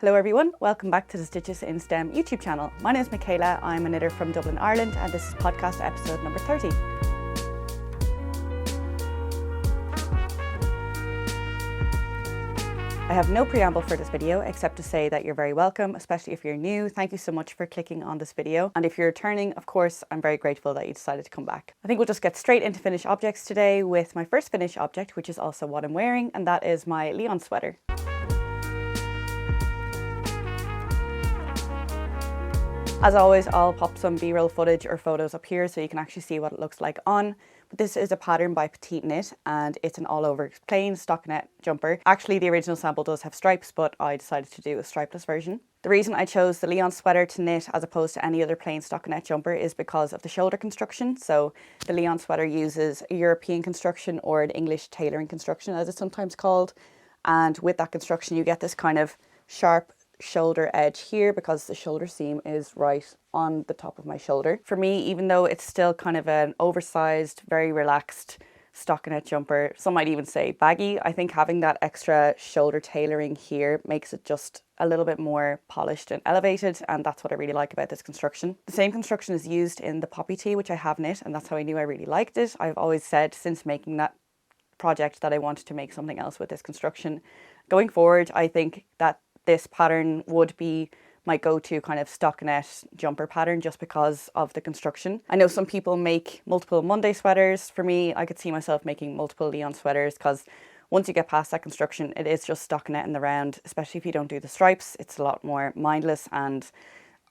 Hello everyone, welcome back to the Stitches in STEM YouTube channel. My name is Michaela, I'm a knitter from Dublin, Ireland, and this is podcast episode number 30. I have no preamble for this video except to say that you're very welcome, especially if you're new. Thank you so much for clicking on this video. And if you're returning, of course, I'm very grateful that you decided to come back. I think we'll just get straight into finished objects today with my first finished object, which is also what I'm wearing, and that is my Lyon sweater. As always, I'll pop some B-roll footage or photos up here so you can actually see what it looks like on. But this is a pattern by Petite Knit and it's an all-over plain stockinette jumper. Actually, the original sample does have stripes, but I decided to do a stripeless version. The reason I chose the Lyon sweater to knit as opposed to any other plain stockinette jumper is because of the shoulder construction. So the Lyon sweater uses a European construction or an English tailoring construction, as it's sometimes called. And with that construction, you get this kind of sharp shoulder edge here because the shoulder seam is right on the top of my shoulder. For me, even though it's still kind of an oversized, very relaxed stockinette jumper, some might even say baggy, I think having that extra shoulder tailoring here makes it just a little bit more polished and elevated, and that's what I really like about this construction. The same construction is used in the poppy tee, which I have knit, and that's how I knew I really liked it. I've always said since making that project that I wanted to make something else with this construction. Going forward, I think that this pattern would be my go-to kind of stockinette jumper pattern just because of the construction. I know some people make multiple Monday sweaters. For me, I could see myself making multiple Lyon sweaters because once you get past that construction, it is just stockinette in the round, especially if you don't do the stripes. It's a lot more mindless and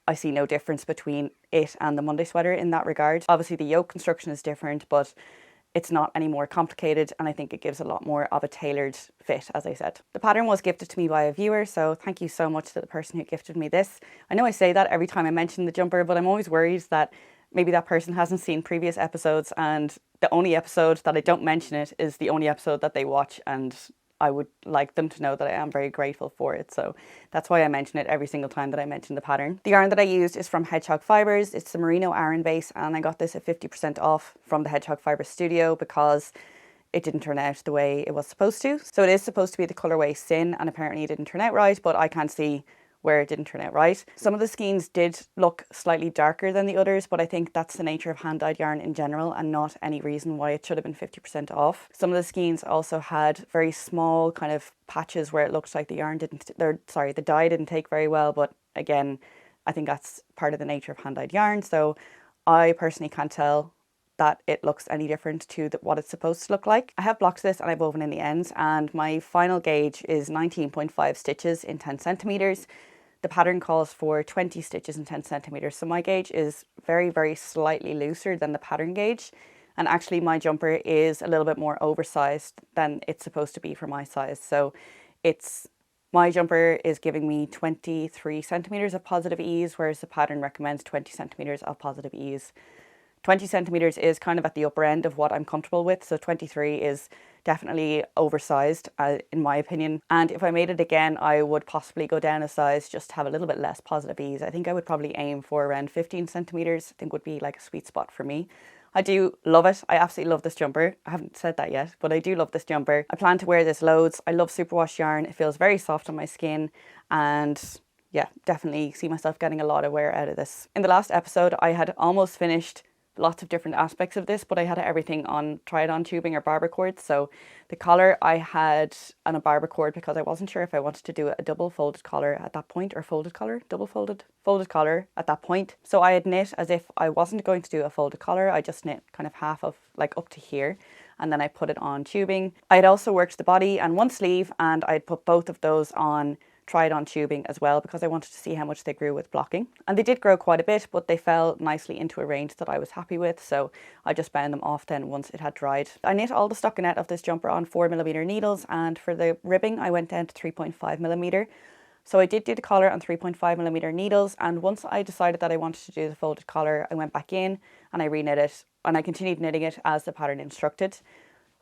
I see no difference between it and the Monday sweater in that regard. Obviously the yoke construction is different, but it's not any more complicated and I think it gives a lot more of a tailored fit, as I said. The pattern was gifted to me by a viewer, so thank you so much to the person who gifted me this. I know I say that every time I mention the jumper, but I'm always worried that maybe that person hasn't seen previous episodes and the only episode that I don't mention it is the only episode that they watch, and I would like them to know that I am very grateful for it. So that's why I mention it every single time that I mention the pattern. The yarn that I used is from Hedgehog Fibers. It's the Merino Aran base and I got this at 50% off from the Hedgehog Fibers studio because it didn't turn out the way it was supposed to. So it is supposed to be the colorway Sin and apparently it didn't turn out right, but I can't see where it didn't turn out right. Some of the skeins did look slightly darker than the others, but I think that's the nature of hand-dyed yarn in general and not any reason why it should have been 50% off. Some of the skeins also had very small kind of patches where it looked like the dye didn't take very well, but again, I think that's part of the nature of hand-dyed yarn, so I personally can't tell that it looks any different to what it's supposed to look like. I have blocked this and I've woven in the ends, and my final gauge is 19.5 stitches in 10 centimeters. The pattern calls for 20 stitches in 10 centimeters, so my gauge is very, very slightly looser than the pattern gauge. And actually my jumper is a little bit more oversized than it's supposed to be for my size. So my jumper is giving me 23 centimeters of positive ease, whereas the pattern recommends 20 centimeters of positive ease. 20 centimeters is kind of at the upper end of what I'm comfortable with, so 23 is definitely oversized in my opinion. And if I made it again, I would possibly go down a size just to have a little bit less positive ease. I think I would probably aim for around 15 centimeters. I think would be like a sweet spot for me. I do love it. I absolutely love this jumper. I haven't said that yet, but I do love this jumper. I plan to wear this loads. I love superwash yarn. It feels very soft on my skin and yeah, definitely see myself getting a lot of wear out of this. In the last episode, I had almost finished lots of different aspects of this, but I had everything on try-it-on tubing or barber cord. So the collar I had on a barber cord because I wasn't sure if I wanted to do a double folded collar at that point, or folded collar, double folded collar at that point. So I had knit as if I wasn't going to do a folded collar. I just knit kind of half of like up to here, and then I put it on tubing. I had also worked the body and one sleeve, and I'd put both of those on tried on tubing as well because I wanted to see how much they grew with blocking. And they did grow quite a bit, but they fell nicely into a range that I was happy with, so I just bound them off then once it had dried. I knit all the stockinette of this jumper on 4mm needles, and for the ribbing I went down to 3.5mm. So I did do the collar on 3.5mm needles, and once I decided that I wanted to do the folded collar, I went back in and I re-knit it, and I continued knitting it as the pattern instructed.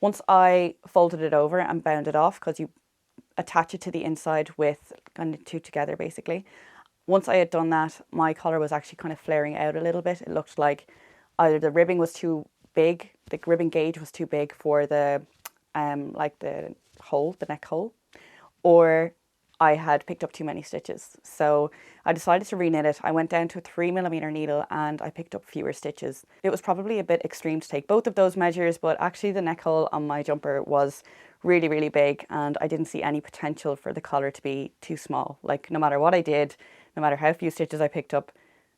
Once I folded it over and bound it off, because you attach it to the inside with kind of two together basically. Once I had done that, my collar was actually kind of flaring out a little bit. It looked like either the ribbing was too big, the ribbing gauge was too big for the like the hole, the neck hole, or I had picked up too many stitches. So I decided to reknit it. I went down to a 3mm needle and I picked up fewer stitches. It was probably a bit extreme to take both of those measures, but actually the neck hole on my jumper was really, really big and I didn't see any potential for the collar to be too small. Like no matter what I did, no matter how few stitches I picked up,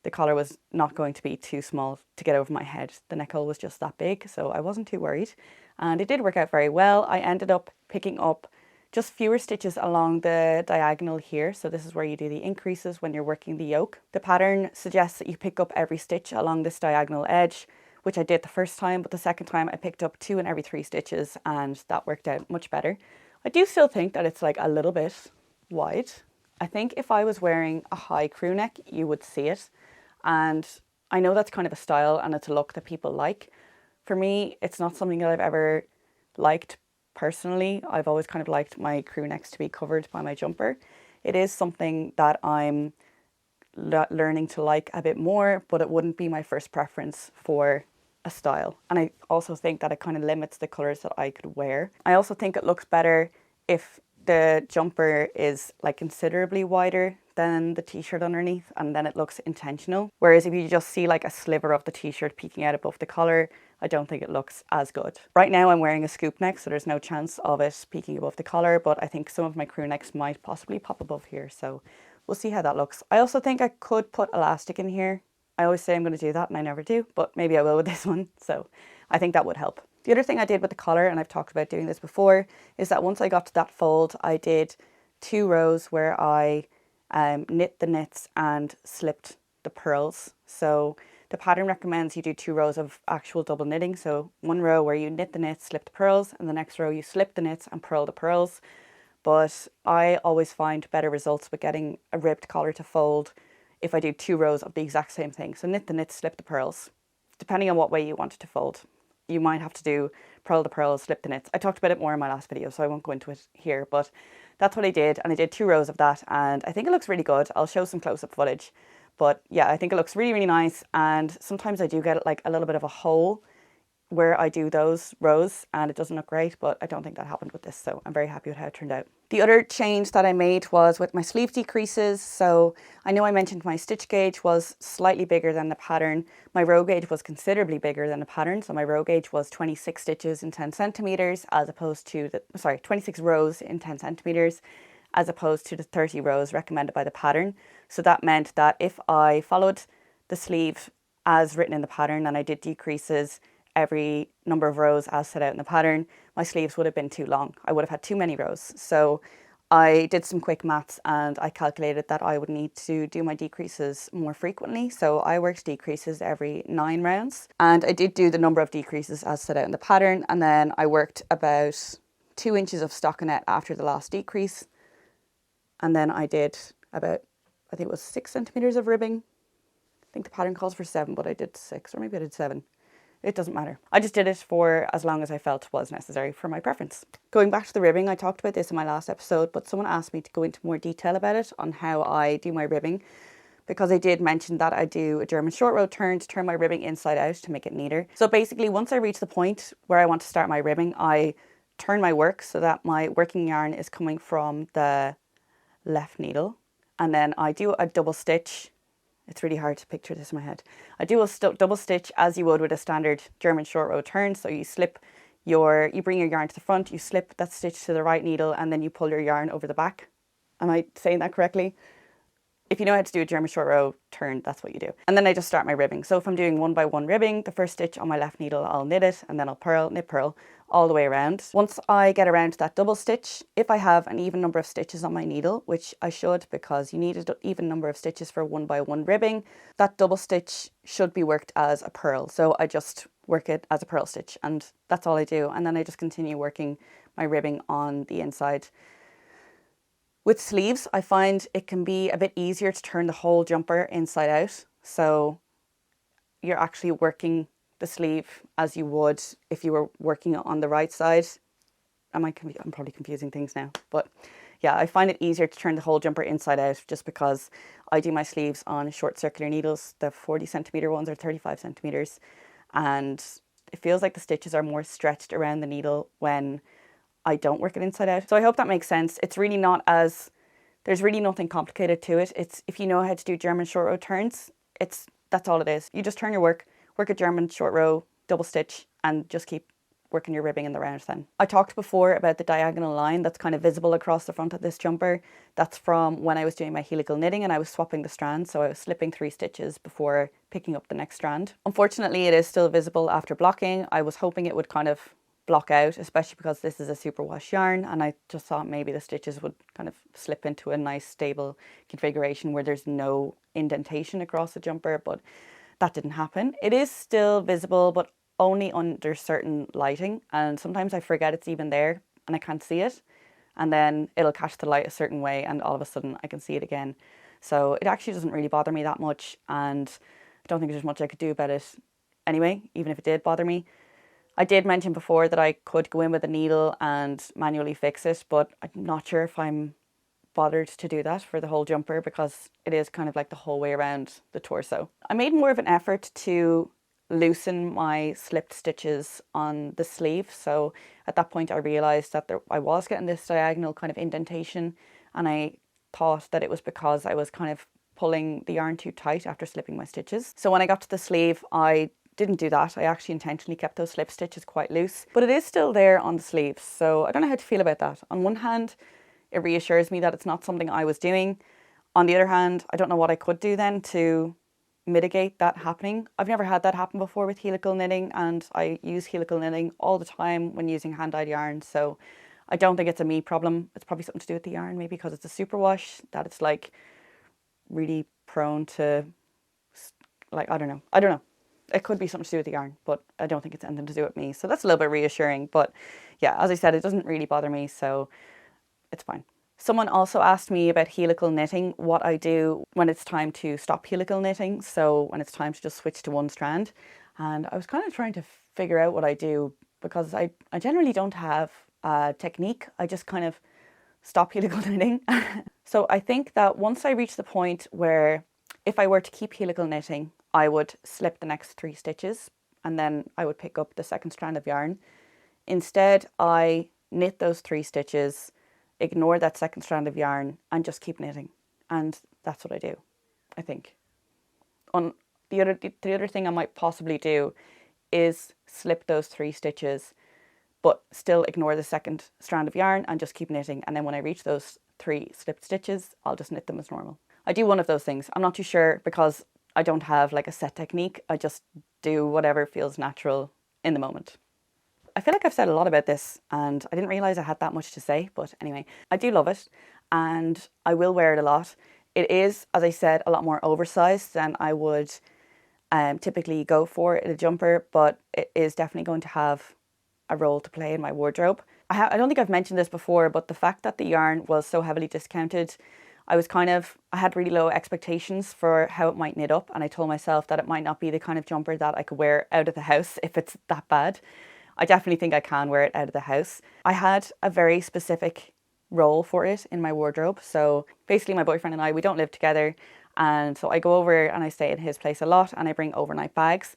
the collar was not going to be too small to get over my head. The neck hole was just that big, so I wasn't too worried. And it did work out very well. I ended up picking up just fewer stitches along the diagonal here. So this is where you do the increases when you're working the yoke. The pattern suggests that you pick up every stitch along this diagonal edge, which I did the first time, but the second time I picked up 2 in every 3 stitches and that worked out much better. I do still think that it's like a little bit wide. I think if I was wearing a high crew neck, you would see it. And I know that's kind of a style and it's a look that people like. For me, it's not something that I've ever liked personally. I've always kind of liked my crew necks to be covered by my jumper. It is something that I'm learning to like a bit more, but it wouldn't be my first preference for a style. And I also think that it kind of limits the colours that I could wear. I also think it looks better if the jumper is like considerably wider than the t-shirt underneath, and then it looks intentional. Whereas if you just see like a sliver of the t-shirt peeking out above the collar, I don't think it looks as good. Right now I'm wearing a scoop neck, so there's no chance of it peeking above the collar, but I think some of my crew necks might possibly pop above here, so we'll see how that looks. I also think I could put elastic in here. I always say I'm going to do that and I never do, but maybe I will with this one, so I think that would help. The other thing I did with the collar, and I've talked about doing this before, is that once I got to that fold, I did 2 rows where I knit the knits and slipped the purls. So the pattern recommends you do 2 rows of actual double knitting. So 1 row where you knit the knits, slip the purls, and the next row you slip the knits and purl the purls. But I always find better results with getting a ribbed collar to fold if I do 2 rows of the exact same thing. So knit the knits, slip the purls, depending on what way you want it to fold. You might have to do purl the purls, slip the knits. I talked about it more in my last video, so I won't go into it here, but that's what I did. And I did 2 rows of that, and I think it looks really good. I'll show some close-up footage. But yeah, I think it looks really, really nice. And sometimes I do get like a little bit of a hole where I do those rows and it doesn't look great, but I don't think that happened with this. So I'm very happy with how it turned out. The other change that I made was with my sleeve decreases. So I know I mentioned my stitch gauge was slightly bigger than the pattern. My row gauge was considerably bigger than the pattern. So my row gauge was 26 stitches in 10 centimeters as opposed to 26 rows in 10 centimeters as opposed to the 30 rows recommended by the pattern. So that meant that if I followed the sleeve as written in the pattern and I did decreases every number of rows as set out in the pattern, my sleeves would have been too long. I would have had too many rows. So I did some quick maths and I calculated that I would need to do my decreases more frequently. So I worked decreases every 9 rounds and I did do the number of decreases as set out in the pattern. And then I worked about 2 inches of stockinette after the last decrease. And then I did about, I think it was 6 centimeters of ribbing. I think the pattern calls for 7, but I did 6, or maybe I did 7. It doesn't matter. I just did it for as long as I felt was necessary for my preference. Going back to the ribbing, I talked about this in my last episode, but someone asked me to go into more detail about it on how I do my ribbing, because I did mention that I do a German short row turn to turn my ribbing inside out to make it neater. So basically, once I reach the point where I want to start my ribbing, I turn my work so that my working yarn is coming from the left needle, and then I do a double stitch. It's really hard to picture this in my head. I do a double stitch as you would with a standard German short row turn. So you bring your yarn to the front, you slip that stitch to the right needle, and then you pull your yarn over the back. Am I saying that correctly? If you know how to do a German short row turn, that's what you do. And then I just start my ribbing. So if I'm doing 1 by 1 ribbing, the first stitch on my left needle, I'll knit it, and then I'll purl, knit, purl, all the way around. Once I get around to that double stitch, if I have an even number of stitches on my needle, which I should because you need an even number of stitches for 1 by 1 ribbing, that double stitch should be worked as a purl. So I just work it as a purl stitch, and that's all I do. And then I just continue working my ribbing on the inside. With sleeves, I find it can be a bit easier to turn the whole jumper inside out. So you're actually working the sleeve as you would if you were working it on the right side. I'm probably confusing things now, but yeah, I find it easier to turn the whole jumper inside out just because I do my sleeves on short circular needles, the 40 centimeter ones or 35 centimeters, and it feels like the stitches are more stretched around the needle when I don't work it inside out. So I hope that makes sense. It's really not as There's really nothing complicated to it. It's, if you know how to do German short row turns, that's all it is. You just turn your work a German short row, double stitch, and just keep working your ribbing in the round then. I talked before about the diagonal line that's kind of visible across the front of this jumper. That's from when I was doing my helical knitting and I was swapping the strands, so I was slipping 3 stitches before picking up the next strand. Unfortunately, it is still visible after blocking. I was hoping it would kind of block out, especially because this is a superwash yarn, and I just thought maybe the stitches would kind of slip into a nice stable configuration where there's no indentation across the jumper, but that didn't happen. It is still visible, but only under certain lighting, and sometimes I forget it's even there and I can't see it, and then it'll catch the light a certain way and all of a sudden I can see it again. So it actually doesn't really bother me that much, and I don't think there's much I could do about it anyway, even if it did bother me. I did mention before that I could go in with a needle and manually fix it, but I'm not sure if I'm bothered to do that for the whole jumper because it is kind of like the whole way around the torso. I made more of an effort to loosen my slipped stitches on the sleeve, so at that point I realised that I was getting this diagonal kind of indentation, and I thought that it was because I was kind of pulling the yarn too tight after slipping my stitches. So when I got to the sleeve, I didn't do that. I actually intentionally kept those slip stitches quite loose, but it is still there on the sleeves, so I don't know how to feel about that. On one hand, it reassures me that it's not something I was doing. On the other hand, I don't know what I could do then to mitigate that happening. I've never had that happen before with helical knitting, and I use helical knitting all the time when using hand-dyed yarn, so I don't think it's a me problem. It's probably something to do with the yarn, maybe because it's a superwash, that it's like really prone to, like, I don't know. It could be something to do with the yarn, but I don't think it's anything to do with me, so that's a little bit reassuring. But yeah, as I said, it doesn't really bother me, so it's fine. Someone also asked me about helical knitting, what I do when it's time to stop helical knitting, so when it's time to just switch to one strand. And I was kind of trying to figure out what I do, because I generally don't have a technique. I just kind of stop helical knitting. So I think that once I reach the point where if I were to keep helical knitting, I would slip the next 3 stitches and then I would pick up the second strand of yarn. Instead, I knit those 3 stitches, ignore that second strand of yarn and just keep knitting, and that's what I do, I think. On the other thing I might possibly do is slip those 3 stitches but still ignore the second strand of yarn and just keep knitting, and then when I reach those 3 slipped stitches I'll just knit them as normal. I do one of those things. I'm not too sure because I don't have like a set technique. I just do whatever feels natural in the moment. I feel like I've said a lot about this and I didn't realise I had that much to say, but anyway, I do love it and I will wear it a lot. It is, as I said, a lot more oversized than I would typically go for in a jumper, but it is definitely going to have a role to play in my wardrobe. I don't think I've mentioned this before, but the fact that the yarn was so heavily discounted, I had really low expectations for how it might knit up, and I told myself that it might not be the kind of jumper that I could wear out of the house if it's that bad. I definitely think I can wear it out of the house. I had a very specific role for it in my wardrobe. So basically my boyfriend and I, we don't live together. And so I go over and I stay at his place a lot and I bring overnight bags.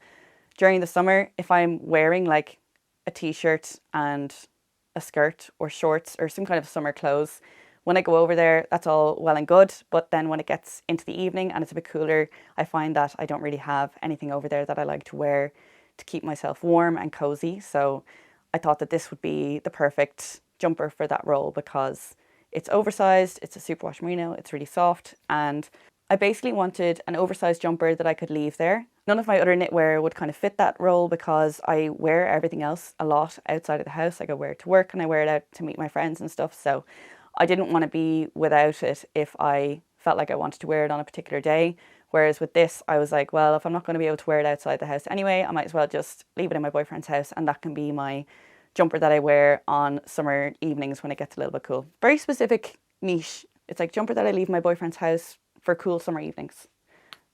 During the summer, if I'm wearing like a t-shirt and a skirt or shorts or some kind of summer clothes, when I go over there, that's all well and good. But then when it gets into the evening and it's a bit cooler, I find that I don't really have anything over there that I like to wear to keep myself warm and cozy. So I thought that this would be the perfect jumper for that role because it's oversized, it's a superwash merino, it's really soft, and I basically wanted an oversized jumper that I could leave there. None of my other knitwear would kind of fit that role because I wear everything else a lot outside of the house. Like I wear it to work and I wear it out to meet my friends and stuff. So I didn't want to be without it if I felt like I wanted to wear it on a particular day. Whereas with this, I was like, well, if I'm not going to be able to wear it outside the house anyway, I might as well just leave it in my boyfriend's house, and that can be my jumper that I wear on summer evenings when it gets a little bit cool. Very specific niche. It's like jumper that I leave in my boyfriend's house for cool summer evenings.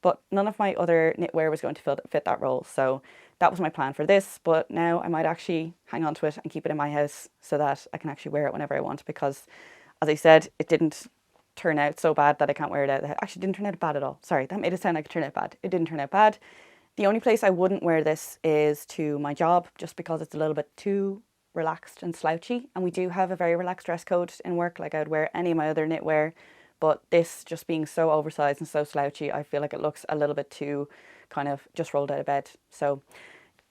But none of my other knitwear was going to fit that role. So that was my plan for this. But now I might actually hang on to it and keep it in my house so that I can actually wear it whenever I want, because as I said, it didn't turn out so bad that I can't wear it out of the house. Actually, it didn't turn out bad at all. Sorry, that made it sound like it turned out bad. It didn't turn out bad. The only place I wouldn't wear this is to my job, just because it's a little bit too relaxed and slouchy. And we do have a very relaxed dress code in work. Like I would wear any of my other knitwear, But this just being so oversized and so slouchy, I feel like it looks a little bit too kind of just rolled out of bed. So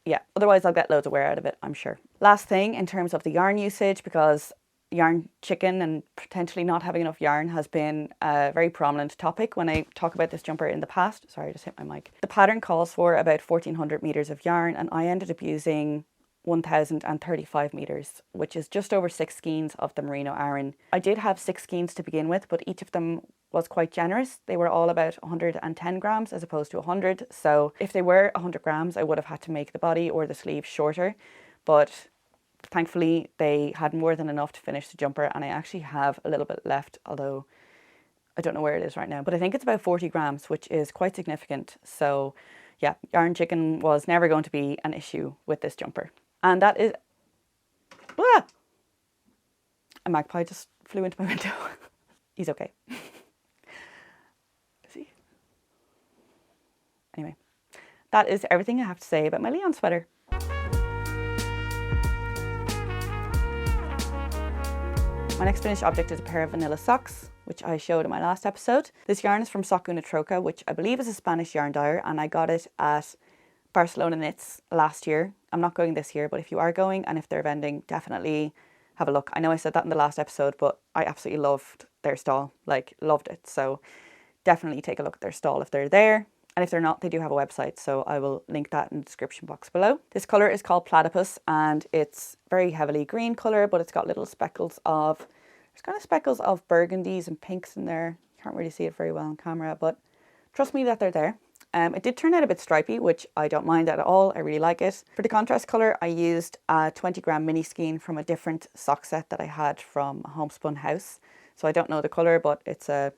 yeah, otherwise I'll get loads of wear out of it, I'm sure. Last thing in terms of the yarn usage, because yarn chicken and potentially not having enough yarn has been a very prominent topic when I talk about this jumper in the past. Sorry, I just hit my mic. The pattern calls for about 1400 meters of yarn, and I ended up using 1035 meters, which is just over 6 skeins of the merino Aran. I did have 6 skeins to begin with, but each of them was quite generous. They were all about 110 grams as opposed to 100. So if they were 100 grams, I would have had to make the body or the sleeve shorter. But thankfully, they had more than enough to finish the jumper, and I actually have a little bit left, although I don't know where it is right now. But I think it's about 40 grams, which is quite significant. So yeah, yarn chicken was never going to be an issue with this jumper. And that is... Ah! A magpie just flew into my window. He's okay. Is he? Anyway, that is everything I have to say about my Lyon sweater. My next finished object is a pair of vanilla socks, which I showed in my last episode. This yarn is from Sock Una Troca, which I believe is a Spanish yarn dyer, and I got it at Barcelona Knits last year. I'm not going this year, but if you are going and if they're vending, definitely have a look. I know I said that in the last episode, but I absolutely loved their stall, like loved it. So definitely take a look at their stall if they're there. And if they're not, they do have a website, so I will link that in the description box below. This colour is called Platypus, and it's very heavily green colour, but it's got little speckles of, there's kind of speckles of burgundies and pinks in there. Can't really see it very well on camera, but trust me that they're there. It did turn out a bit stripy, which I don't mind at all. I really like it. For the contrast colour, I used a 20 gram mini skein from a different sock set that I had from a homespun house. So I don't know the colour, but it's a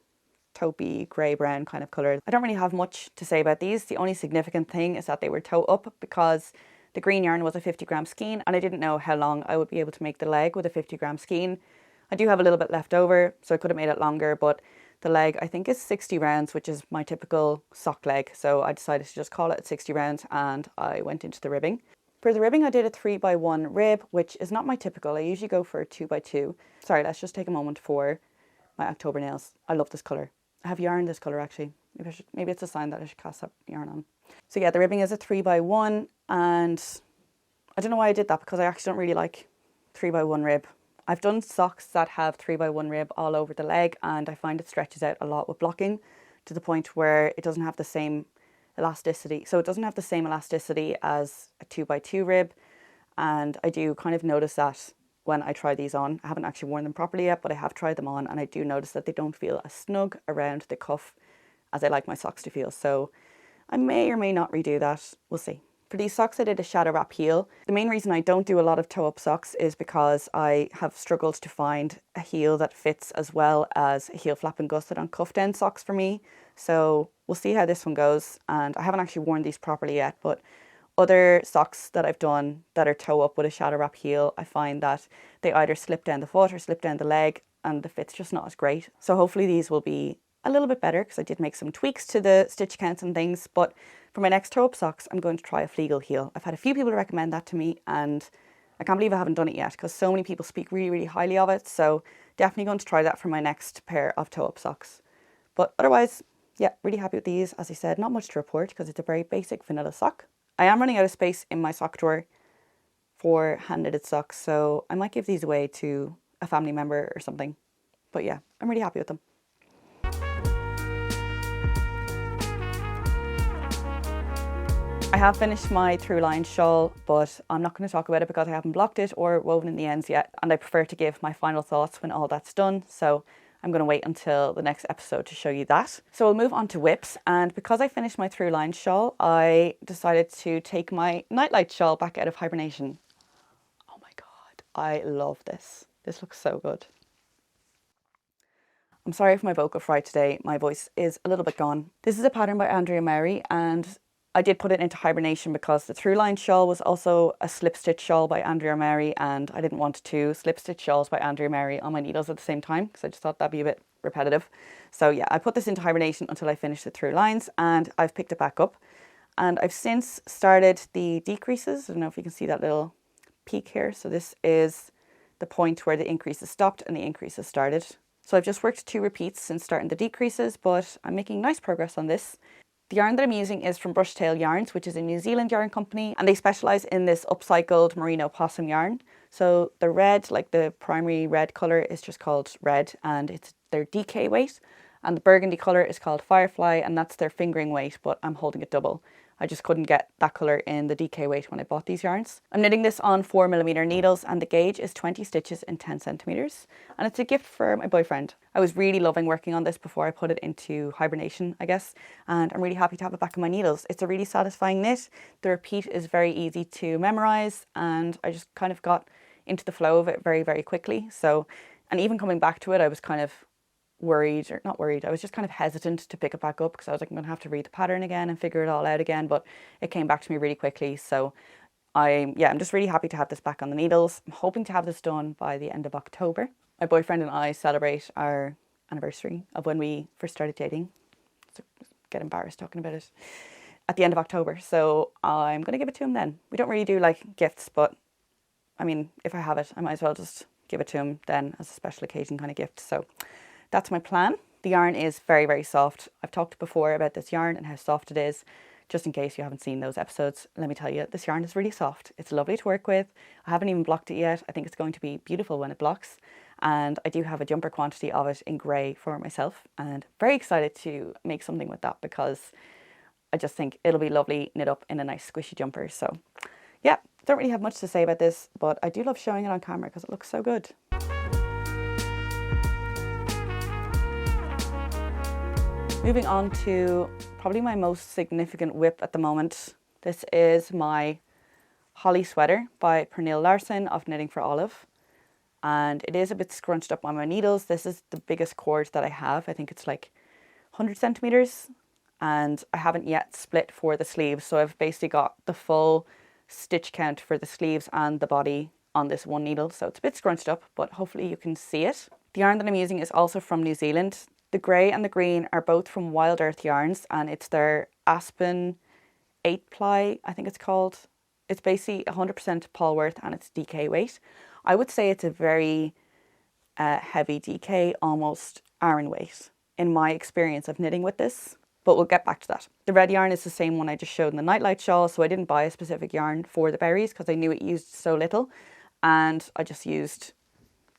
taupey grey brown kind of colour. I don't really have much to say about these. The only significant thing is that they were toe up, because the green yarn was a 50 gram skein and I didn't know how long I would be able to make the leg with a 50 gram skein. I do have a little bit left over, so I could have made it longer, but the leg I think is 60 rounds, which is my typical sock leg. So I decided to just call it at 60 rounds and I went into the ribbing. For the ribbing, I did a 3x1 rib, which is not my typical. I usually go for a 2x2. Sorry, let's just take a moment for my October nails. I love this colour. I have yarn this colour actually. Maybe it's a sign that I should cast that yarn on. So yeah, the ribbing is a 3x1, and I don't know why I did that, because I actually don't really like 3x1 rib. I've done socks that have 3x1 rib all over the leg, and I find it stretches out a lot with blocking to the point where it doesn't have the same elasticity. So it doesn't have the same elasticity as a 2x2 rib, and I do kind of notice that when I try these on. I haven't actually worn them properly yet, but I have tried them on, and I do notice that they don't feel as snug around the cuff as I like my socks to feel. So I may or may not redo that. We'll see. For these socks, I did a shadow wrap heel. The main reason I don't do a lot of toe-up socks is because I have struggled to find a heel that fits as well as a heel flap and gusset on cuffed end socks for me. So we'll see how this one goes. And I haven't actually worn these properly yet, but other socks that I've done that are toe-up with a shadow wrap heel, I find that they either slip down the foot or slip down the leg, and the fit's just not as great. So hopefully these will be a little bit better, because I did make some tweaks to the stitch counts and things. But for my next toe-up socks, I'm going to try a Fleagle heel. I've had a few people recommend that to me, and I can't believe I haven't done it yet, because so many people speak really, really highly of it. So definitely going to try that for my next pair of toe-up socks. But otherwise, yeah, really happy with these. As I said, not much to report, because it's a very basic vanilla sock. I am running out of space in my sock drawer for hand-knitted socks, so I might give these away to a family member or something. But yeah, I'm really happy with them. I have finished my through line shawl, but I'm not going to talk about it because I haven't blocked it or woven in the ends yet, and I prefer to give my final thoughts when all that's done, so I'm going to wait until the next episode to show you that. So we'll move on to whips, and because I finished my through line shawl, I decided to take my nightlight shawl back out of hibernation. Oh my god, I love this. This looks so good. I'm sorry for my vocal fry today. My voice is a little bit gone. This is a pattern by Andrea Mary, and I did put it into hibernation because the through line shawl was also a slip stitch shawl by Andrea Mary, and I didn't want two slip stitch shawls by Andrea Mary on my needles at the same time, because I just thought that'd be a bit repetitive. So yeah, I put this into hibernation until I finished the through lines, and I've picked it back up, and I've since started the decreases. I don't know if you can see that little peak here. So this is the point where the increases stopped and the increases started. So I've just worked 2 repeats since starting the decreases, but I'm making nice progress on this. The yarn that I'm using is from Brushtail Yarns, which is a New Zealand yarn company, and they specialise in this upcycled merino possum yarn. So the red, like the primary red colour, is just called red, and it's their DK weight. And the burgundy colour is called Firefly, and that's their fingering weight, but I'm holding it double. I just couldn't get that colour in the DK weight when I bought these yarns. I'm knitting this on 4mm needles, and the gauge is 20 stitches in 10 centimetres. And it's a gift for my boyfriend. I was really loving working on this before I put it into hibernation, I guess. And I'm really happy to have it back on my needles. It's a really satisfying knit. The repeat is very easy to memorise, and I just kind of got into the flow of it very, very quickly. So, and even coming back to it, I was kind of worried, or not worried, I was just kind of hesitant to pick it back up because I was like, I'm going to have to read the pattern again and figure it all out again, but it came back to me really quickly. So I'm just really happy to have this back on the needles. I'm hoping to have this done by the end of October. My boyfriend and I celebrate our anniversary of when we first started dating. So I get embarrassed talking about it. At the end of October, so I'm going to give it to him then. We don't really do like gifts, but I mean, if I have it, I might as well just give it to him then as a special occasion kind of gift. So that's my plan. The yarn is very, very soft. I've talked before about this yarn and how soft it is. Just in case you haven't seen those episodes, let me tell you, this yarn is really soft. It's lovely to work with. I haven't even blocked it yet. I think it's going to be beautiful when it blocks. And I do have a jumper quantity of it in grey for myself. And very excited to make something with that because I just think it'll be lovely knit up in a nice squishy jumper. So yeah, don't really have much to say about this, but I do love showing it on camera because it looks so good. Moving on to probably my most significant whip at the moment. This is my Holly Sweater by Pernille Larsen of Knitting for Olive. And it is a bit scrunched up on my needles. This is the biggest cord that I have. I think it's like 100 centimeters. And I haven't yet split for the sleeves. So I've basically got the full stitch count for the sleeves and the body on this one needle. So it's a bit scrunched up, but hopefully you can see it. The yarn that I'm using is also from New Zealand. The grey and the green are both from Wild Earth Yarns, and it's their Aspen 8-ply, I think it's called. It's basically 100% Polworth and it's DK weight. I would say it's a very heavy DK, almost Aran weight, in my experience of knitting with this. But we'll get back to that. The red yarn is the same one I just showed in the Nightlight shawl, so I didn't buy a specific yarn for the berries because I knew it used so little, and I just used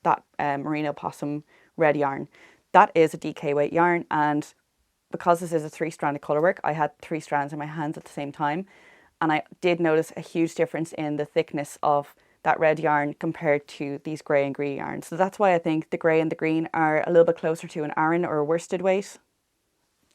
that merino possum red yarn. That is a DK weight yarn, and because this is a 3-stranded colourwork, I had 3 strands in my hands at the same time, and I did notice a huge difference in the thickness of that red yarn compared to these grey and green yarns. So that's why I think the grey and the green are a little bit closer to an Aran or a worsted weight.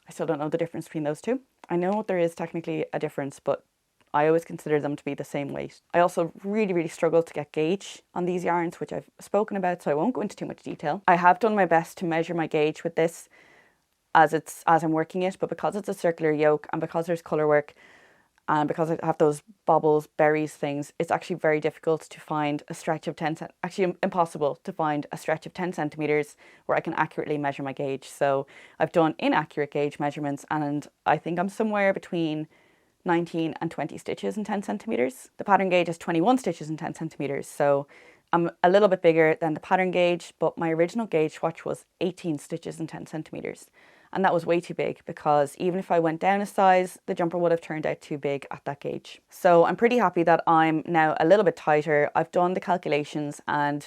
I still don't know the difference between those two. I know there is technically a difference, but I always consider them to be the same weight. I also really struggle to get gauge on these yarns, which I've spoken about, so I won't go into too much detail. I have done my best to measure my gauge with this as I'm working it, but because it's a circular yoke and because there's colour work and because I have those bobbles, berries things, it's actually very difficult to find a stretch of 10 actually impossible to find a stretch of 10 centimetres where I can accurately measure my gauge. So I've done inaccurate gauge measurements, and I think I'm somewhere between 19 and 20 stitches in 10 centimetres. The pattern gauge is 21 stitches in 10 centimetres, so I'm a little bit bigger than the pattern gauge, but my original gauge swatch was 18 stitches in 10 centimetres. And that was way too big because even if I went down a size, the jumper would have turned out too big at that gauge. So I'm pretty happy that I'm now a little bit tighter. I've done the calculations, and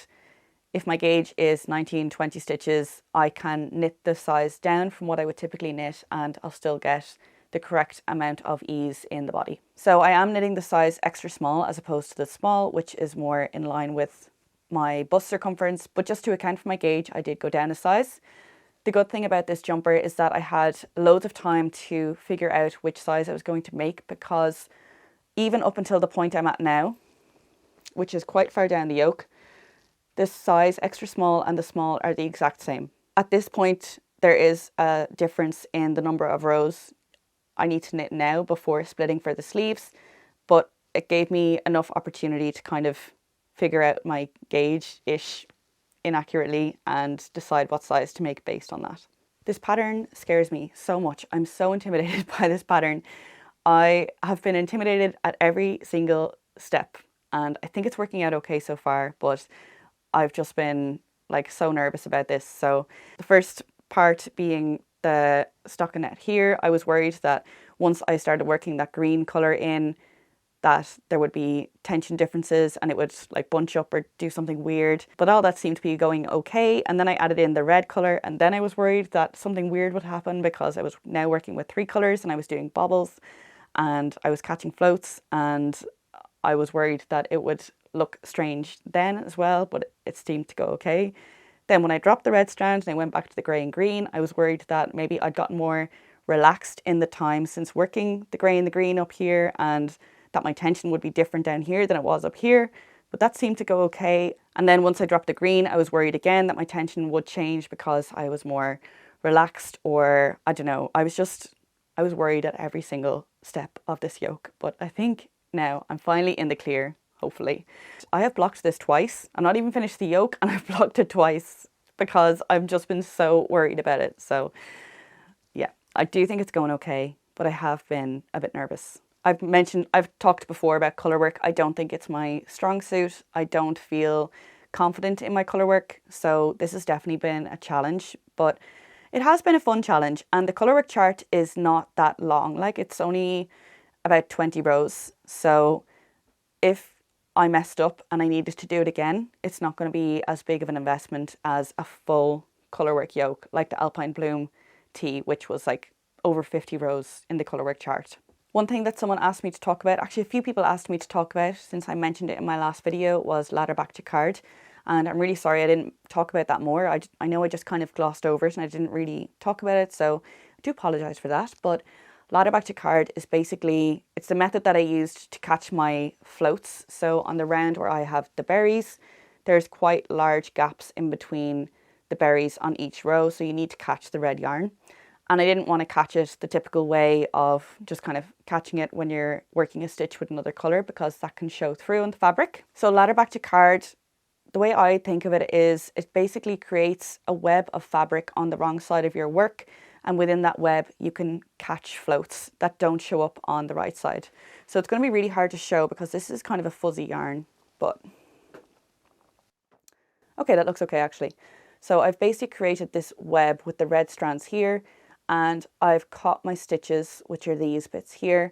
if my gauge is 19, 20 stitches, I can knit the size down from what I would typically knit, and I'll still get the correct amount of ease in the body. So I am knitting the size extra small as opposed to the small, which is more in line with my bust circumference. But just to account for my gauge, I did go down a size. The good thing about this jumper is that I had loads of time to figure out which size I was going to make, because even up until the point I'm at now, which is quite far down the yoke, this size extra small and the small are the exact same. At this point, there is a difference in the number of rows I need to knit now before splitting for the sleeves, but it gave me enough opportunity to kind of figure out my gauge-ish inaccurately and decide what size to make based on that. This pattern scares me so much. I'm so intimidated by this pattern. I have been intimidated at every single step, and I think it's working out okay so far, but I've just been like so nervous about this. So the first part being the stockinette here, I was worried that once I started working that green colour in, that there would be tension differences and it would like bunch up or do something weird. But all that seemed to be going okay. And then I added in the red colour, and then I was worried that something weird would happen because I was now working with 3 colours and I was doing bobbles and I was catching floats, and I was worried that it would look strange then as well, but it seemed to go okay. Then when I dropped the red strand and I went back to the grey and green, I was worried that maybe I'd gotten more relaxed in the time since working the grey and the green up here, and that my tension would be different down here than it was up here, but that seemed to go okay. And then once I dropped the green, I was worried again that my tension would change because I was more relaxed, or I don't know, I was worried at every single step of this yoke. But I think now I'm finally in the clear, hopefully. I have blocked this twice. I'm not even finished the yoke and I've blocked it twice because I've just been so worried about it. So yeah, I do think it's going okay, but I have been a bit nervous. I've talked before about colour work. I don't think it's my strong suit. I don't feel confident in my colour work. So this has definitely been a challenge, but it has been a fun challenge. And the colour work chart is not that long. Like, it's only about 20 rows. So if I messed up and I needed to do it again, it's not going to be as big of an investment as a full colour work yoke, like the Alpine Bloom tee, which was like over 50 rows in the colour work chart. One thing that someone asked me to talk about, actually a few people asked me to talk about since I mentioned it in my last video, was Ladderback Jacquard. And I'm really sorry I didn't talk about that more. I know I just kind of glossed over it and I didn't really talk about it, so I do apologise for that. But Ladderback Jacquard is basically, it's the method that I used to catch my floats. So on the round where I have the berries, there's quite large gaps in between the berries on each row, so you need to catch the red yarn. And I didn't want to catch it the typical way of just kind of catching it when you're working a stitch with another colour, because that can show through on the fabric. So Ladderback Jacquard, the way I think of it is it basically creates a web of fabric on the wrong side of your work, and within that web you can catch floats that don't show up on the right side. So it's going to be really hard to show because this is kind of a fuzzy yarn, but okay, that looks okay actually. So I've basically created this web with the red strands here, and I've caught my stitches, which are these bits here,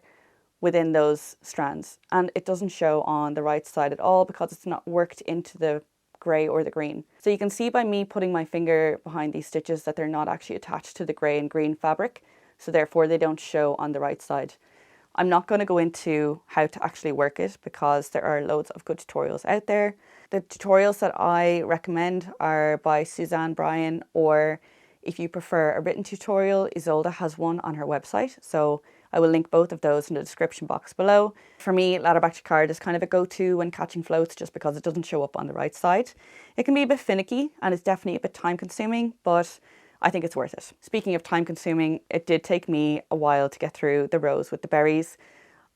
within those strands. And it doesn't show on the right side at all because it's not worked into the grey or the green. So you can see by me putting my finger behind these stitches that they're not actually attached to the grey and green fabric, so therefore they don't show on the right side. I'm not going to go into how to actually work it because there are loads of good tutorials out there. The tutorials that I recommend are by Suzanne Bryan, or if you prefer a written tutorial, Isolde has one on her website. So I will link both of those in the description box below. For me, Ladderback Jacquard is kind of a go-to when catching floats just because it doesn't show up on the right side. It can be a bit finicky and it's definitely a bit time consuming, but I think it's worth it. Speaking of time consuming, it did take me a while to get through the rows with the berries.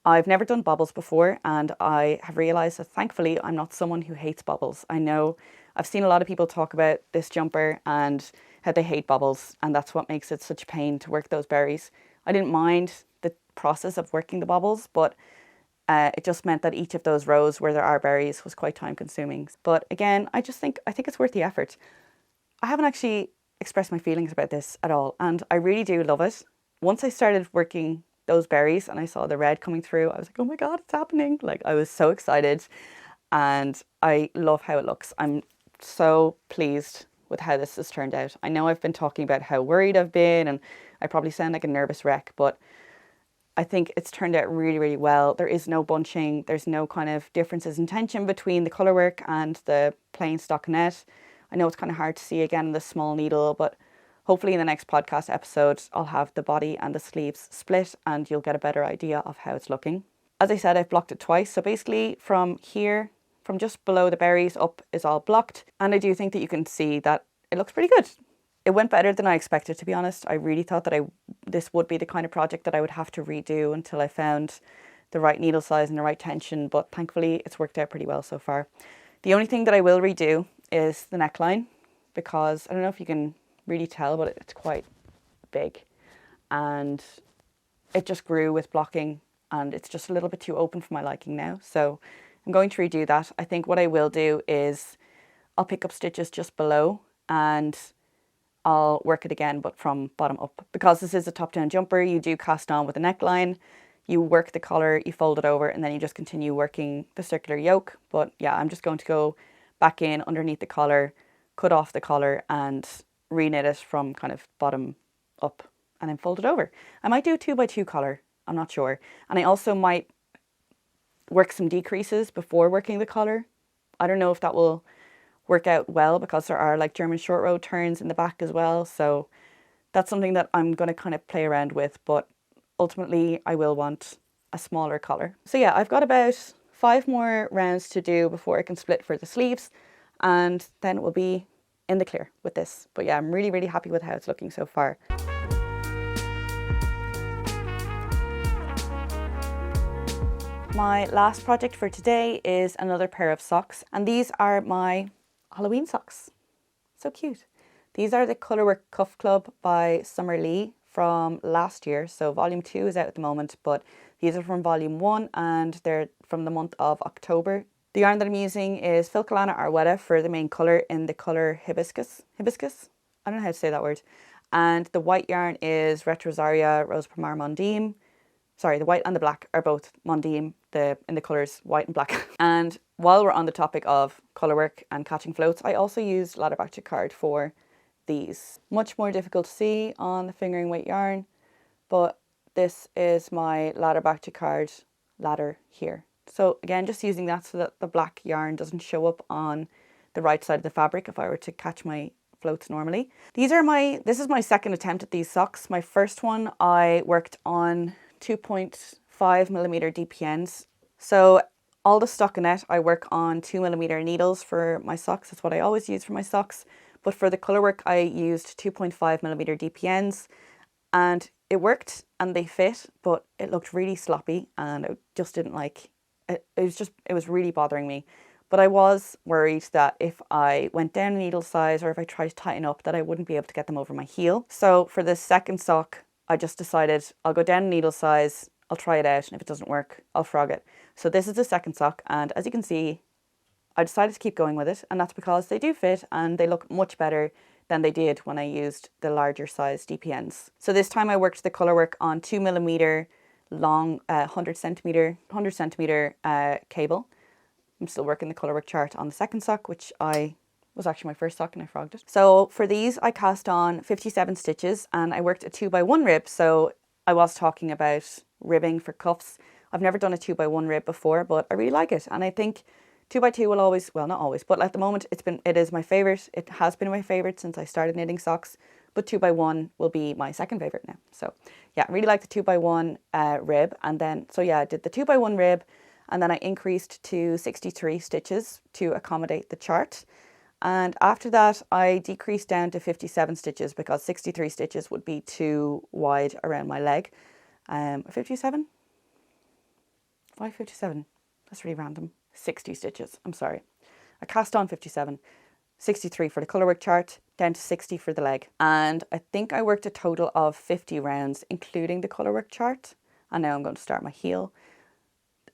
I've never done bobbles before, and I have realised that thankfully I'm not someone who hates bobbles. I know I've seen a lot of people talk about this jumper and how they hate bobbles, and that's what makes it such a pain to work those berries. I didn't mind the process of working the bobbles, but it just meant that each of those rows where there are berries was quite time consuming. But again, I think it's worth the effort. I haven't actually expressed my feelings about this at all, and I really do love it. Once I started working those berries and I saw the red coming through, I was like, oh my god, it's happening. Like, I was so excited, and I love how it looks. I'm so pleased with how this has turned out. I know I've been talking about how worried I've been, and I probably sound like a nervous wreck, but I think it's turned out really, really well. There is no bunching. There's no kind of differences in tension between the colour work and the plain stockinette. I know it's kind of hard to see again in the small needle, but hopefully in the next podcast episode, I'll have the body and the sleeves split and you'll get a better idea of how it's looking. As I said, I've blocked it twice. So basically from here, from just below the berries up is all blocked. And I do think that you can see that it looks pretty good. It went better than I expected, to be honest. I really thought that this would be the kind of project that I would have to redo until I found the right needle size and the right tension, but thankfully it's worked out pretty well so far. The only thing that I will redo is the neckline, because I don't know if you can really tell, but it's quite big and it just grew with blocking and it's just a little bit too open for my liking now. So I'm going to redo that. I think what I will do is I'll pick up stitches just below and I'll work it again, but from bottom up. Because this is a top-down jumper, you do cast on with a neckline, you work the collar, you fold it over, and then you just continue working the circular yoke. But yeah, I'm just going to go back in underneath the collar, cut off the collar and reknit it from kind of bottom up and then fold it over. I might do a 2x2 collar, I'm not sure. And I also might work some decreases before working the collar. I don't know if that will work out well because there are like German short row turns in the back as well. So that's something that I'm going to kind of play around with, but ultimately I will want a smaller collar. So yeah, I've got about 5 more rounds to do before I can split for the sleeves, and then we'll be in the clear with this. But yeah, I'm really, really happy with how it's looking so far. My last project for today is another pair of socks, and these are my Halloween socks. So cute. These are the Colourwork Cuff Club by Summer Lee from last year. So volume 2 is out at the moment, but these are from volume 1 and they're from the month of October. The yarn that I'm using is Filcolana Arwetta for the main colour in the colour Hibiscus. Hibiscus? I don't know how to say that word. And the white yarn is Retrosaria Rose Primar Mondim. Sorry, the white and the black are both Mondim, in the colours white and black. And while we're on the topic of colourwork and catching floats, I also used Ladderback Jacquard for these. Much more difficult to see on the fingering weight yarn, but this is my Ladderback Jacquard ladder here. So again, just using that so that the black yarn doesn't show up on the right side of the fabric if I were to catch my floats normally. This is my second attempt at these socks. My first one I worked on 2.5mm DPNs. So all the stockinette I work on 2mm needles for my socks. That's what I always use for my socks. But for the colourwork I used 2.5mm DPNs, and it worked and they fit, but it looked really sloppy and I just didn't like it. It was really bothering me. But I was worried that if I went down a needle size or if I tried to tighten up that I wouldn't be able to get them over my heel. So for the second sock, I just decided I'll go down a needle size, I'll try it out, and if it doesn't work, I'll frog it. So this is the second sock, and as you can see, I decided to keep going with it, and that's because they do fit and they look much better than they did when I used the larger size DPNs. So this time I worked the colourwork on 2mm long 100 centimeter cable. I'm still working the colourwork chart on the second sock, which was actually my first sock and I frogged it. So for these I cast on 57 stitches and I worked a 2x1 rib. So I was talking about ribbing for cuffs. I've never done a 2x1 rib before, but I really like it. And I think 2x2 will always, well, not always, but at the moment it is my favourite. It has been my favourite since I started knitting socks, but 2x1 will be my second favourite now. So yeah, I really like the 2x1 rib. And then, so yeah, I did the 2x1 rib and then I increased to 63 stitches to accommodate the chart. And after that, I decreased down to 57 stitches because 63 stitches would be too wide around my leg. 57? Why 57? That's really random. 60 stitches, I'm sorry. I cast on 57, 63 for the colourwork chart, down to 60 for the leg. And I think I worked a total of 50 rounds, including the colourwork chart. And now I'm going to start my heel.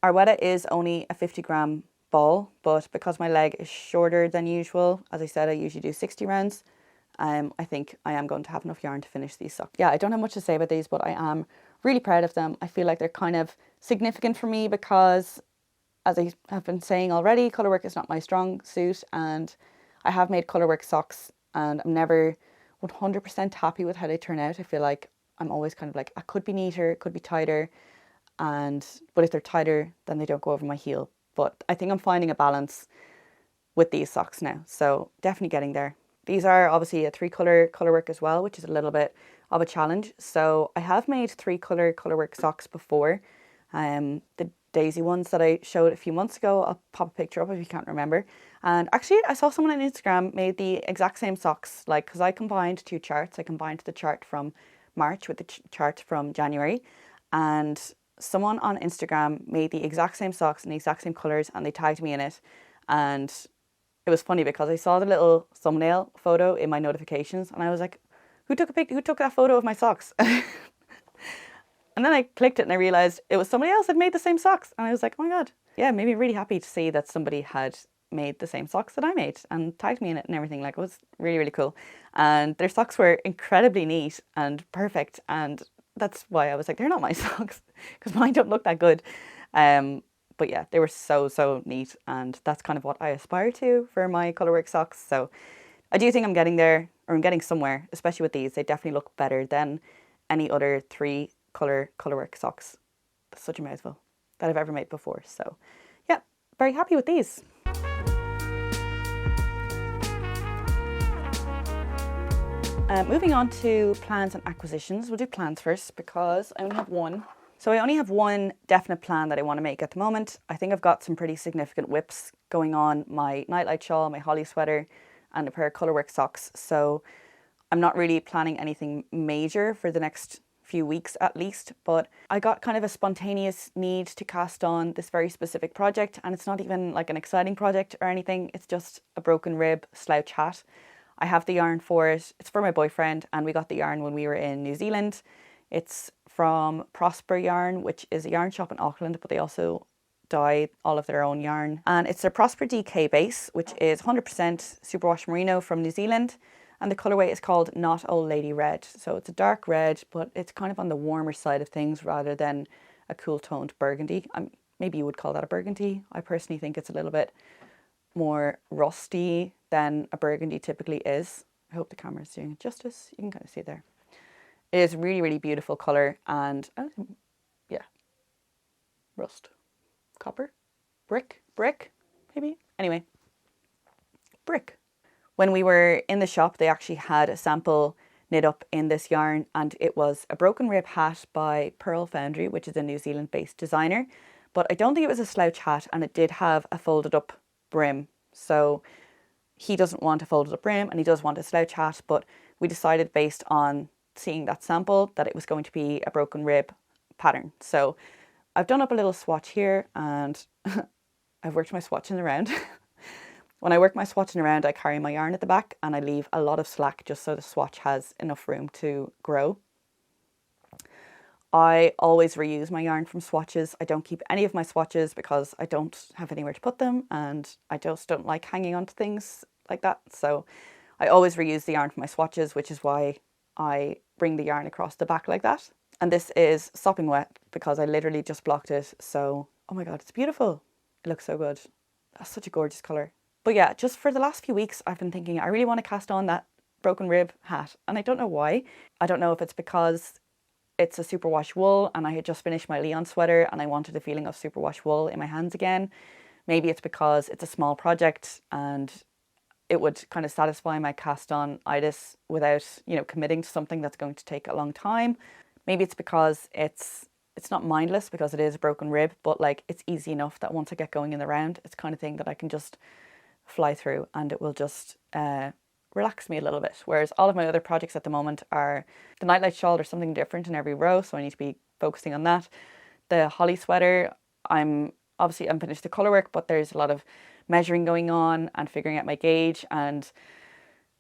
Arwetta is only a 50-gram ball, but because my leg is shorter than usual, as I said, I usually do 60 rounds. I think I am going to have enough yarn to finish these socks. Yeah, I don't have much to say about these, but I am really proud of them. I feel like they're kind of significant for me because, as I have been saying already, colourwork is not my strong suit, and I have made colourwork socks and I'm never 100% happy with how they turn out. I feel like I'm always kind of like, I could be neater, it could be tighter, but if they're tighter, then they don't go over my heel. But I think I'm finding a balance with these socks now, so definitely getting there. These are obviously a 3-colour colourwork as well, which is a little bit of a challenge. So I have made 3-colour colourwork socks before. The daisy ones that I showed a few months ago, I'll pop a picture up if you can't remember. And actually I saw someone on Instagram made the exact same socks, like, because I combined 2 charts. I combined the chart from March with the chart from January, and someone on Instagram made the exact same socks in the exact same colours and they tagged me in it. And it was funny because I saw the little thumbnail photo in my notifications and I was like, who took that photo of my socks? And then I clicked it and I realised it was somebody else that made the same socks. And I was like, oh my God. Yeah, it made me really happy to see that somebody had made the same socks that I made and tagged me in it and everything. Like, it was really, really cool. And their socks were incredibly neat and perfect. And that's why I was like, they're not my socks because mine don't look that good. But yeah, they were so, so neat. And that's kind of what I aspire to for my colourwork socks. So I do think I'm getting there, or I'm getting somewhere, especially with these. They definitely look better than any other 3-colour colourwork socks. That's such a mouthful that I've ever made before. So yeah, very happy with these. Moving on to plans and acquisitions. We'll do plans first because I only have one. So I only have one definite plan that I want to make at the moment. I think I've got some pretty significant whips going on. My nightlight shawl, my holly sweater, and a pair of colourwork socks. So I'm not really planning anything major for the next few weeks at least, but I got kind of a spontaneous need to cast on this very specific project, and it's not even like an exciting project or anything. It's just a broken rib slouch hat. I have the yarn for it. It's for my boyfriend, and we got the yarn when we were in New Zealand. It's from Prosper Yarn, which is a yarn shop in Auckland, but they also dye all of their own yarn. And it's their Prosper DK base, which is 100% superwash merino from New Zealand. And the colourway is called Not Old Lady Red. So it's a dark red, but it's kind of on the warmer side of things rather than a cool toned burgundy. Maybe you would call that a burgundy. I personally think it's a little bit more rusty than a burgundy typically is. I hope the camera is doing it justice. You can kind of see it there. It is a really, really beautiful colour, and yeah, rust, copper, brick, maybe. Anyway, brick. When we were in the shop, they actually had a sample knit up in this yarn, and it was a broken rib hat by Pearl Foundry, which is a New Zealand based designer. But I don't think it was a slouch hat, and it did have a folded up brim. So he doesn't want a folded up brim and he does want a slouch hat, but we decided based on seeing that sample that it was going to be a broken rib pattern. So I've done up a little swatch here, and I've worked my swatching around. When I work my swatching around, I carry my yarn at the back and I leave a lot of slack just so the swatch has enough room to grow. I always reuse my yarn from swatches. I don't keep any of my swatches because I don't have anywhere to put them, and I just don't like hanging on to things like that. So I always reuse the yarn from my swatches, which is why I bring the yarn across the back like that. And this is sopping wet because I literally just blocked it. So, oh my God, it's beautiful. It looks so good. That's such a gorgeous colour. But yeah, just for the last few weeks, I've been thinking I really want to cast on that broken rib hat. And I don't know why. I don't know if it's because it's a superwash wool and I had just finished my Lyon sweater and I wanted a feeling of superwash wool in my hands again. Maybe it's because it's a small project and it would kind of satisfy my cast on itis without, committing to something that's going to take a long time. Maybe it's because it's not mindless because it is a broken rib, but like it's easy enough that once I get going in the round, it's kind of thing that I can just fly through and it will just relax me a little bit. Whereas all of my other projects at the moment are the nightlight shawl. There's something different in every row, so I need to be focusing on that. The holly sweater, I'm finished the colour work, but there's a lot of measuring going on and figuring out my gauge, and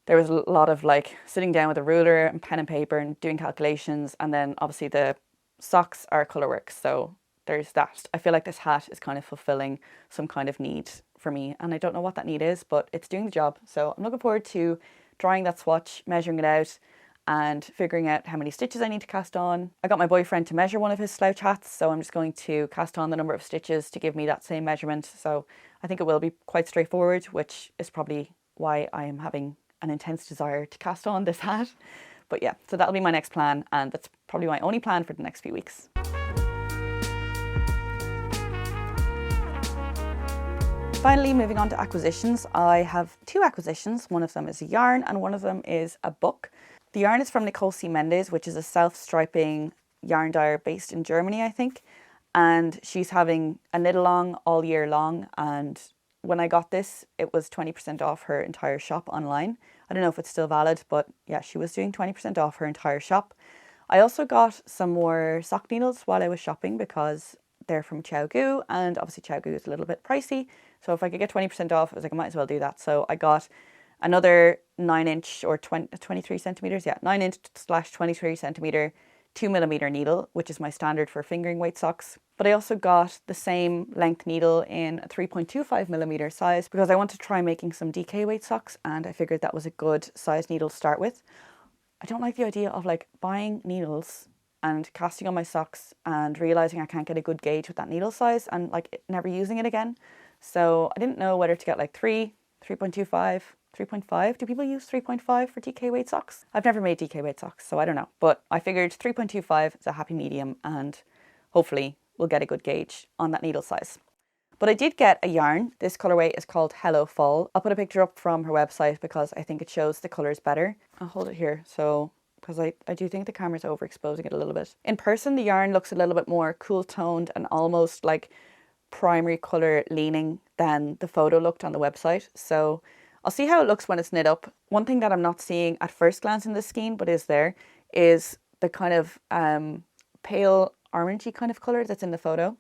there was a lot of like sitting down with a ruler and pen and paper and doing calculations. And then obviously the socks are colour work, so there's that. I feel like this hat is kind of fulfilling some kind of need for me, and I don't know what that need is, but it's doing the job. So I'm looking forward to drawing that swatch, measuring it out and figuring out how many stitches I need to cast on. I got my boyfriend to measure one of his slouch hats, so I'm just going to cast on the number of stitches to give me that same measurement. So I think it will be quite straightforward, which is probably why I am having an intense desire to cast on this hat. But yeah, so that'll be my next plan, and that's probably my only plan for the next few weeks. Finally, moving on to acquisitions. I have 2 acquisitions. One of them is a yarn and one of them is a book. The yarn is from Nicole C. Mendes, which is a self-striping yarn dyer based in Germany, I think. And she's having a knit along all year long. And when I got this, it was 20% off her entire shop online. I don't know if it's still valid, but yeah, she was doing 20% off her entire shop. I also got some more sock needles while I was shopping because they're from GO, and obviously GO is a little bit pricey. So if I could get 20% off, I was like, I might as well do that. So I got another 9-inch or 23 centimeters. Yeah, 9-inch/23 centimeter 2mm needle, which is my standard for fingering weight socks. But I also got the same length needle in a 3.25mm size because I want to try making some DK weight socks, and I figured that was a good size needle to start with. I don't like the idea of like buying needles and casting on my socks and realizing I can't get a good gauge with that needle size and like never using it again. So I didn't know whether to get like 3.25, 3.5. Do people use 3.5 for DK weight socks? I've never made DK weight socks, so I don't know. But I figured 3.25 is a happy medium, and hopefully we'll get a good gauge on that needle size. But I did get a yarn. This colorway is called Hello Fall. I'll put a picture up from her website because I think it shows the colors better. I'll hold it here because I do think the camera's overexposing it a little bit. In person, the yarn looks a little bit more cool toned and almost like primary color leaning than the photo looked on the website. So I'll see how it looks when it's knit up. One thing that I'm not seeing at first glance in the skein, but is there, is the kind of pale orangey kind of color that's in the photo.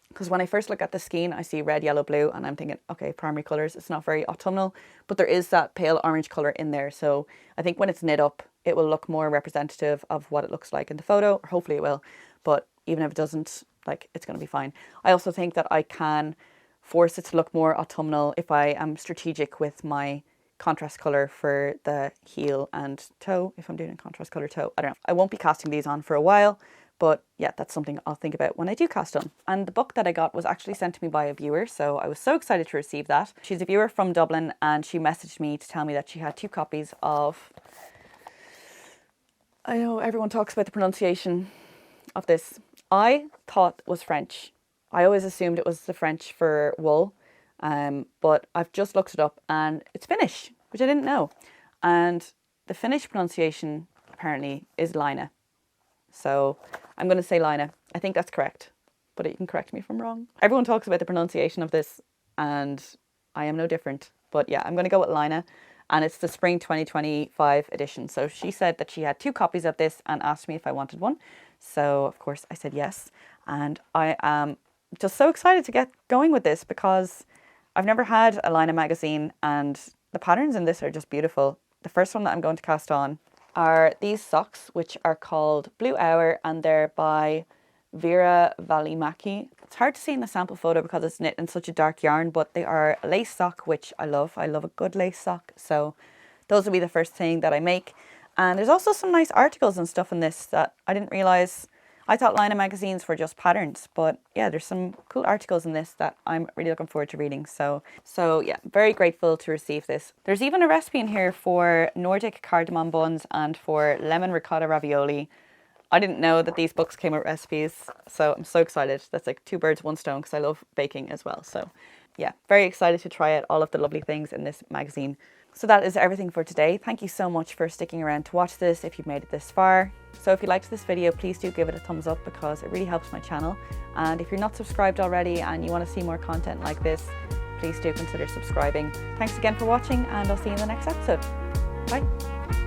Because when I first look at the skein, I see red, yellow, blue, and I'm thinking, okay, primary colours, it's not very autumnal, but there is that pale orange colour in there. So I think when it's knit up, it will look more representative of what it looks like in the photo, or hopefully it will. But even if it doesn't, like, it's going to be fine. I also think that I can force it to look more autumnal if I am strategic with my contrast colour for the heel and toe, if I'm doing a contrast colour toe. I don't know. I won't be casting these on for a while. But yeah, that's something I'll think about when I do cast on. And the book that I got was actually sent to me by a viewer, so I was so excited to receive that. She's a viewer from Dublin, and she messaged me to tell me that she had 2 copies of... I know everyone talks about the pronunciation of this. I thought it was French. I always assumed it was the French for wool, but I've just looked it up and it's Finnish, which I didn't know. And the Finnish pronunciation apparently is Laine. So I'm going to say Laine. I think that's correct, but you can correct me if I'm wrong. Everyone talks about the pronunciation of this, and I am no different. But yeah, I'm going to go with Laine, and it's the Spring 2025 edition. So she said that she had 2 copies of this and asked me if I wanted one. So of course I said yes, and I am just so excited to get going with this because I've never had a Laine magazine, and the patterns in this are just beautiful. The first one that I'm going to cast on are these socks, which are called Blue Hour, and they're by Vera Välimäki. It's hard to see in the sample photo because it's knit in such a dark yarn, but they are a lace sock, which I love. I love a good lace sock, so those will be the first thing that I make. And there's also some nice articles and stuff in this that I didn't realise. I thought Laine magazines were just patterns, but yeah, there's some cool articles in this that I'm really looking forward to reading. So yeah, very grateful to receive this. There's even a recipe in here for Nordic cardamom buns and for lemon ricotta ravioli. I didn't know that these books came with recipes, so I'm so excited. That's like 2 birds, 1 stone, because I love baking as well. So yeah, very excited to try out all of the lovely things in this magazine. So that is everything for today. Thank you so much for sticking around to watch this if you've made it this far. So if you liked this video, please do give it a thumbs up because it really helps my channel. And if you're not subscribed already and you want to see more content like this, please do consider subscribing. Thanks again for watching, and I'll see you in the next episode. Bye.